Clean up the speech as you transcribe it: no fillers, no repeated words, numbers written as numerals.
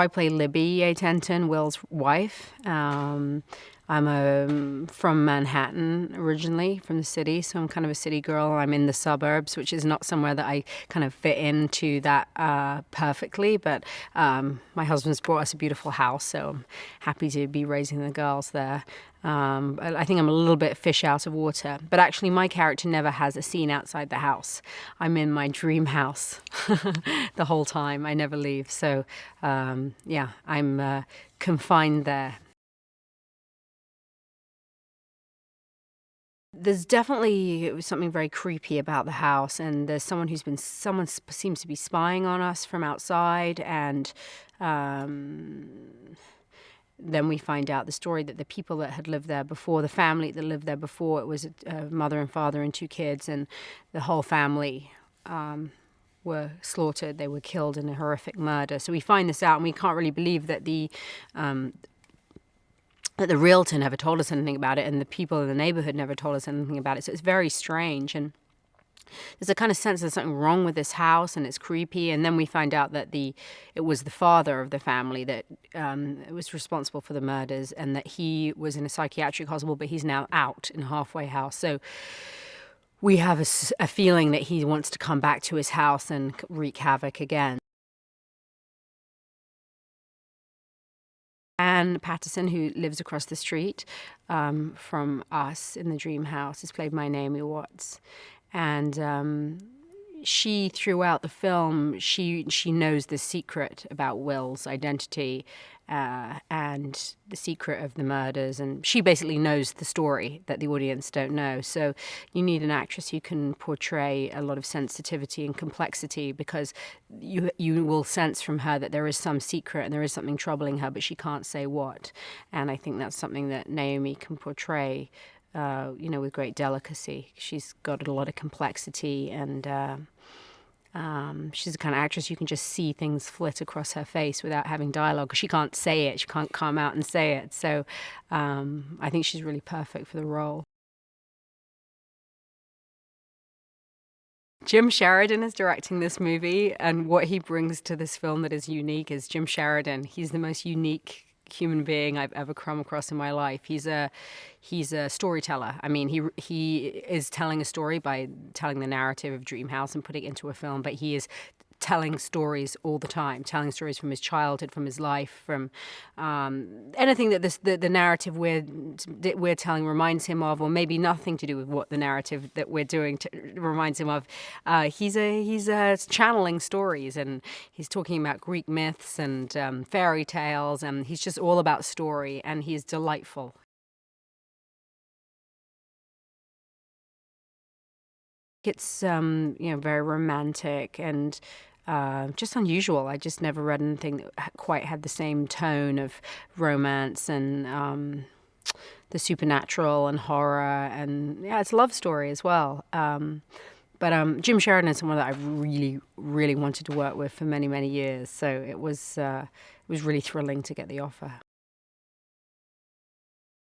I play Libby Atenton, Will's wife. I'm from Manhattan originally, from the city, so I'm kind of a city girl. I'm in the suburbs, which is not somewhere that I kind of fit into that perfectly, but my husband's brought us a beautiful house, so I'm happy to be raising the girls there. I think I'm a little bit fish out of water, but actually my character never has a scene outside the house. I'm in my dream house the whole time. I never leave, so yeah, I'm confined there. There's definitely something very creepy about the house, and there's someone seems to be spying on us from outside, and then we find out the story that the people that had lived there before, the family that lived there before, it was a mother and father and 2 kids, and the whole family were slaughtered. They were killed in a horrific murder. So we find this out, and we can't really believe that the realtor never told us anything about it, and the people in the neighborhood never told us anything about it. So it's very strange, and there's a kind of sense there's something wrong with this house, and it's creepy. And then we find out that it was the father of the family that was responsible for the murders, and that he was in a psychiatric hospital, but he's now out in a halfway house. So we have a feeling that he wants to come back to his house and wreak havoc again. Ann Paterson, who lives across the street from us in the dream house, is played by Naomi Watts. And she, throughout the film, she knows the secret about Will's identity and the secret of the murders, and she basically knows the story that the audience don't know. So you need an actress who can portray a lot of sensitivity and complexity, because you will sense from her that there is some secret and there is something troubling her, but she can't say what. And I think that's something that Naomi can portray with great delicacy. She's got a lot of complexity, and she's the kind of actress you can just see things flit across her face without having dialogue, because she can't say it. She can't come out and say it. So I think she's really perfect for the role. Jim Sheridan is directing this movie, and what he brings to this film that is unique is Jim Sheridan. He's the most unique human being I've ever come across in my life. He's a storyteller. I mean, he is telling a story by telling the narrative of Dream House and putting it into a film, but he is telling stories all the time, telling stories from his childhood, from his life, from anything that the narrative we're telling reminds him of, or maybe nothing to do with what the narrative that we're doing reminds him of. He's channeling stories, and he's talking about Greek myths and fairy tales, and he's just all about story, and he's delightful. It's very romantic and just unusual. I just never read anything that quite had the same tone of romance and the supernatural and horror, and yeah, it's a love story as well. But Jim Sheridan is someone that I really, really wanted to work with for many, many years. So it was really thrilling to get the offer.